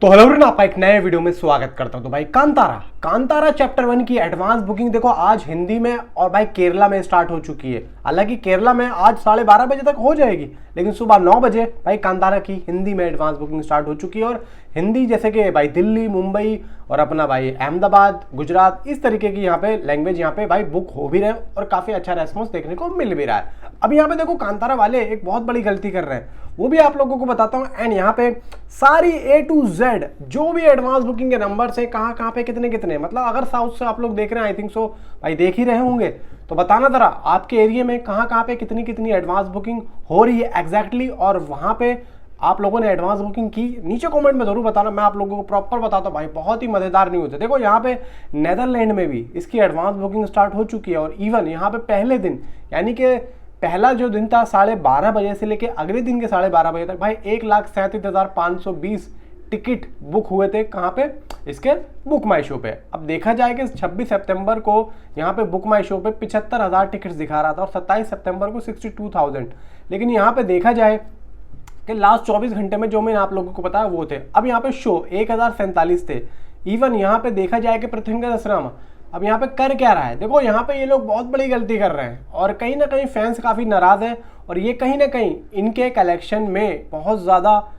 तो hello friend, आपका एक नए वीडियो में स्वागत करता हूं। तो भाई कांतारा चैप्टर 1 की एडवांस बुकिंग देखो आज हिंदी में और भाई केरला में स्टार्ट हो चुकी है। हालांकि केरला में आज 12:30 बजे तक हो जाएगी, लेकिन सुबह 9 बजे भाई कांतारा की हिंदी में एडवांस बुकिंग स्टार्ट हो चुकी है। और हिंदी जैसे कि भाई दिल्ली, मुंबई और अपना भाई अहमदाबाद, गुजरात, इस तरीके की यहाँ पे लैंग्वेज यहाँ पे भाई बुक हो भी रहे हैं और काफी अच्छा रेस्पॉन्स देखने को मिल भी रहा है। अब यहाँ पे देखो कांतारा वाले एक बहुत बड़ी गलती कर रहे हैं, वो भी आप लोगों को बताता हूँ। एंड यहाँ पे सारी A to Z जो भी एडवांस बुकिंग के नंबर्स है, कहाँ पे कितने कितने, मतलब अगर साउथ से आप लोग देख रहे हैं, आई थिंक सो भाई देख ही रहे होंगे, तो बताना जरा आपके एरिया में कहाँ पे कितनी कितनी एडवांस बुकिंग हो रही है एग्जैक्टली, और वहां पे आप लोगों ने एडवांस बुकिंग की, नीचे कमेंट में जरूर बताना। मैं आप लोगों को प्रॉपर बताता हूँ भाई, बहुत ही मजेदार न्यूज़ है। देखो यहाँ पे नेदरलैंड में भी इसकी एडवांस बुकिंग स्टार्ट हो चुकी है, और इवन यहाँ पे पहले दिन यानी कि पहला जो दिन था 12:30 बजे से लेके अगले दिन के 12:30 बजे तक भाई 1,37,520 टिकट बुक हुए थे। कहाँ पे? इसके बुक माई शो पे। अब देखा जाए कि 26 सितंबर को यहाँ पे बुक माई शो पे 75,000 टिकट्स दिखा रहा था और 27 सितंबर को 62,000। लेकिन यहाँ पे देखा जाए कि लास्ट 24 घंटे में जो मैंने आप लोगों को बताया वो थे। अब यहाँ पे शो 1,047 थे। इवन यहाँ पे देखा जाए कि पृथ्वी दसराम अब यहाँ पे कर क्या रहा है, देखो यहाँ पे ये लोग बहुत बड़ी गलती कर रहे हैं और कहीं ना कहीं फैंस काफ़ी नाराज़ हैं, और ये कहीं ना कहीं इनके कलेक्शन में बहुत ज़्यादा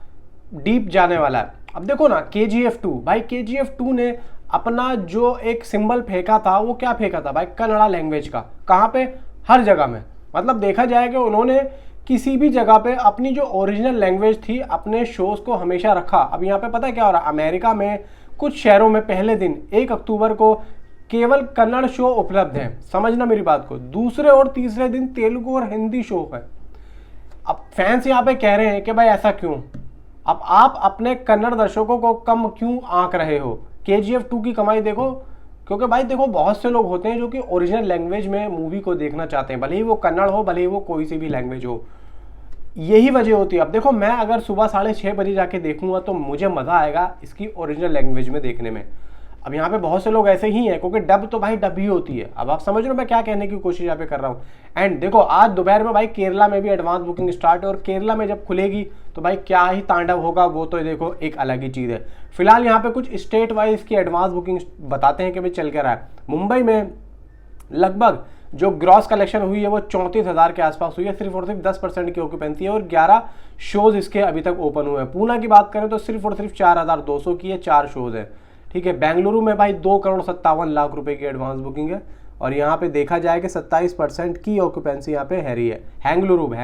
डीप जाने वाला है। अब देखो ना KGF 2, भाई KGF 2 ने अपना जो एक सिंबल फेंका था, वो क्या फेंका था भाई? कन्नड़ा लैंग्वेज का। कहाँ पे? हर जगह में। मतलब देखा जाए कि उन्होंने किसी भी जगह पे अपनी जो ओरिजिनल लैंग्वेज थी अपने शोज़ को हमेशा रखा। अब यहाँ पे पता है क्या हो रहा है? अमेरिका में कुछ शहरों में पहले दिन 1 अक्टूबर को केवल कन्नड़ शो उपलब्ध है, समझना मेरी बात को। दूसरे और तीसरे दिन तेलुगु और हिंदी शो है। अब फैंस यहाँ पे कह रहे हैं कि भाई ऐसा क्यों? अब आप अपने कन्नड़ दर्शकों को कम क्यों आंक रहे हो? KGF 2 की कमाई देखो, क्योंकि भाई देखो बहुत से लोग होते हैं जो कि ओरिजिनल लैंग्वेज में मूवी को देखना चाहते हैं, भले ही वो कन्नड़ हो, भले ही वो कोई सी भी लैंग्वेज हो। यही वजह होती है। अब देखो मैं अगर सुबह 6:30 बजे जाके देखूंगा तो मुझे मजा आएगा इसकी ओरिजिनल लैंग्वेज में देखने में। अब यहाँ पे बहुत से लोग ऐसे ही हैं, क्योंकि डब तो भाई डब ही होती है। अब आप समझ रहे हो मैं क्या कहने की कोशिश यहाँ पे कर रहा हूँ। एंड देखो आज दोपहर में भाई केरला में भी एडवांस बुकिंग स्टार्ट है, और केरला में जब खुलेगी तो भाई क्या ही तांडव होगा, वो तो देखो एक अलग ही चीज़ है। फिलहाल यहाँ पे कुछ स्टेट वाइज की एडवांस बुकिंग बताते हैं कि भाई चल क्या रहा है। मुंबई में लगभग जो ग्रॉस कलेक्शन हुई है वो 34,000 के आसपास हुई है। सिर्फ और सिर्फ 10% की ऑक्यूपेंसी है और 11 शोज इसके अभी तक ओपन हुए हैं। पूना की बात करें तो सिर्फ और सिर्फ 4,200 की है, 4 शोज है। ठीक है, बेंगलुरु में भाई 2,57,00,000 रुपए की एडवांस बुकिंग है, और यहाँ पे देखा जाए कि 27% की ऑक्यूपेंसी यहाँ पे हैरी है। हैंगलुरु में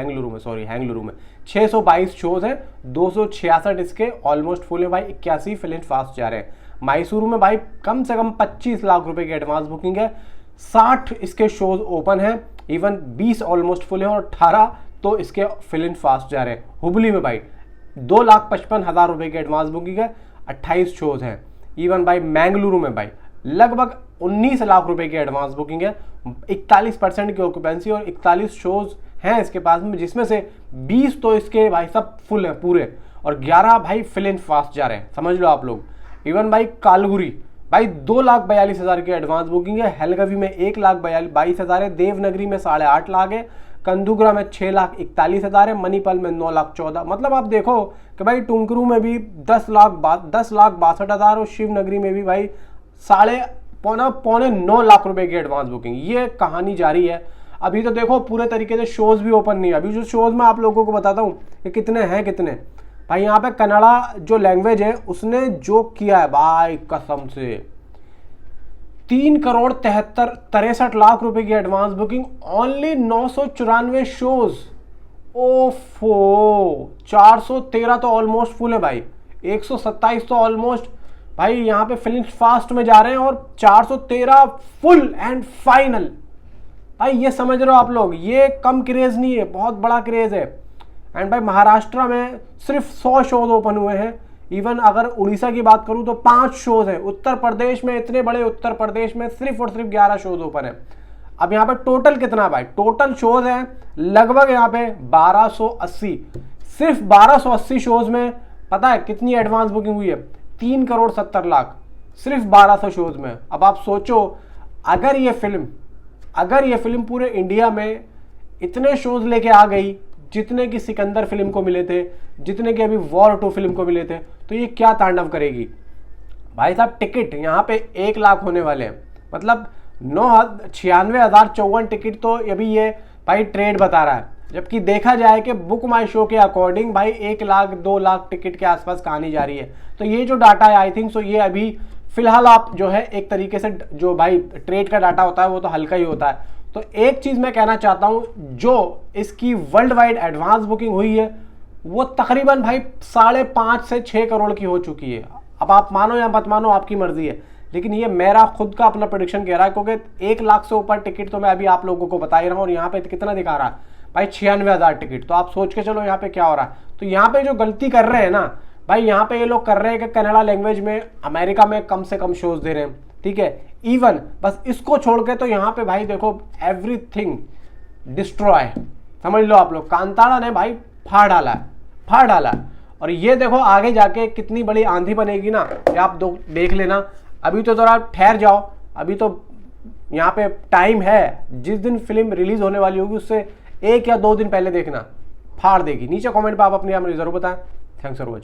622 शोज हैं, 266 इसके ऑलमोस्ट फुल है भाई, 81 फिल एंड फास्ट जा रहे हैं। मैसूरू में भाई कम से कम 25 लाख रुपए की एडवांस बुकिंग है, 60 इसके शोज ओपन है, इवन 20 ऑलमोस्ट फुल है और 18 तो इसके फिल एंड फास्ट जा रहे हैं। हुबली में भाई 2,55,000 रुपए की एडवांस बुकिंग है, 28 शोज हैं। इवन भाई मैंगलुरु में भाई लगभग 19 लाख रुपए की एडवांस बुकिंग है, 41% की ऑक्यूपेंसी और 41 शोज हैं इसके पास में, जिसमें से 20 तो इसके भाई सब फुल है पूरे, और 11 भाई फिल एंड फास्ट जा रहे हैं, समझ लो आप लोग। इवन भाई कालगुरी भाई 2,42,000 की एडवांस बुकिंग है, हेलगवी में 1,22,000 है, देवनगरी में 8.5 लाख है, कंदुग्रा में 6,41,000 है, मणिपाल में 9,14,000। मतलब आप देखो कि भाई टुमकुरू में भी 10,62,000 और शिवनगरी में भी भाई पौने 9 लाख रुपए की एडवांस बुकिंग। ये कहानी जारी है। अभी तो देखो पूरे तरीके से शोज भी ओपन नहीं है। अभी जो शोज में आप लोगों को बताता हूँ कि कितने हैं कितने भाई। यहाँ पे कन्नड़ा जो लैंग्वेज है उसने जो किया है भाई कसम से 3,63,63 रुपए की एडवांस बुकिंग, ओनली 994 शोज। ओफो 413 तो ऑलमोस्ट फुल है भाई, 127 तो ऑलमोस्ट भाई यहाँ पे फिल्म फास्ट में जा रहे हैं, और 413 फुल एंड फाइनल। भाई ये समझ रहे हो आप लोग, ये कम क्रेज नहीं है, बहुत बड़ा क्रेज है। एंड भाई महाराष्ट्र में सिर्फ 100 शोज ओपन हुए हैं। इवन अगर उड़ीसा की बात करूं तो 5 शोज हैं। उत्तर प्रदेश में, इतने बड़े उत्तर प्रदेश में सिर्फ और सिर्फ 11 शोज ओपन है। अब यहाँ पे टोटल कितना भाई? टोटल शोज है लगभग यहाँ पे 1280। सिर्फ 1280 शोज में पता है कितनी एडवांस बुकिंग हुई है? 3,70,00,000 सिर्फ 1200 शोज में। अब आप सोचो अगर ये फिल्म पूरे इंडिया में इतने शोज लेके आ गई जितने की सिकंदर फिल्म को मिले थे, जितने की अभी वॉर 2 फिल्म को मिले थे, तो ये क्या तांडव करेगी भाई साहब। टिकट यहाँ पे 1 लाख होने वाले हैं, मतलब 96,054 टिकट तो अभी ये भाई ट्रेड बता रहा है, जबकि देखा जाए कि बुक माई शो के अकॉर्डिंग भाई 1 लाख 2 लाख टिकट के आसपास कहानी जा रही है। तो ये जो डाटा है आई थिंक सो ये अभी फिलहाल आप जो है एक तरीके से जो भाई ट्रेड का डाटा होता है वो तो हल्का ही होता है। तो एक चीज मैं कहना चाहता हूं, जो इसकी वर्ल्ड वाइड एडवांस बुकिंग हुई है वो तकरीबन भाई 5.5 से 6 करोड़ की हो चुकी है। अब आप मानो या मत मानो, आपकी मर्जी है, लेकिन ये मेरा खुद का अपना प्रेडिक्शन कह रहा है, क्योंकि 1 लाख से ऊपर टिकट तो मैं अभी आप लोगों को बता ही रहा हूँ, और यहाँ पे कितना दिखा रहा है भाई 96,000 टिकट। तो आप सोच के चलो यहाँ पे क्या हो रहा है। तो यहाँ पे जो गलती कर रहे हैं ना भाई, यहाँ पे ये लोग कर रहे हैं कि कन्नड़ा लैंग्वेज में अमेरिका में कम से कम शोज दे रहे हैं, ठीक है, इवन बस इसको छोड़ के तो यहाँ पे भाई देखो एवरीथिंग डिस्ट्रॉय, समझ लो आप लोग। कांतारा ने भाई फाड़ डाला है, फाड़ डाला है। और ये देखो आगे जाके कितनी बड़ी आंधी बनेगी ना, ये आप देख लेना। अभी तो जरा ठहर जाओ, अभी तो यहाँ पे टाइम है, जिस दिन फिल्म रिलीज होने वाली होगी उससे 1 या 2 दिन पहले देखना, फाड़ देगी। नीचे कमेंट पे आप अपनी जरूर बताएं। Thanks for watching.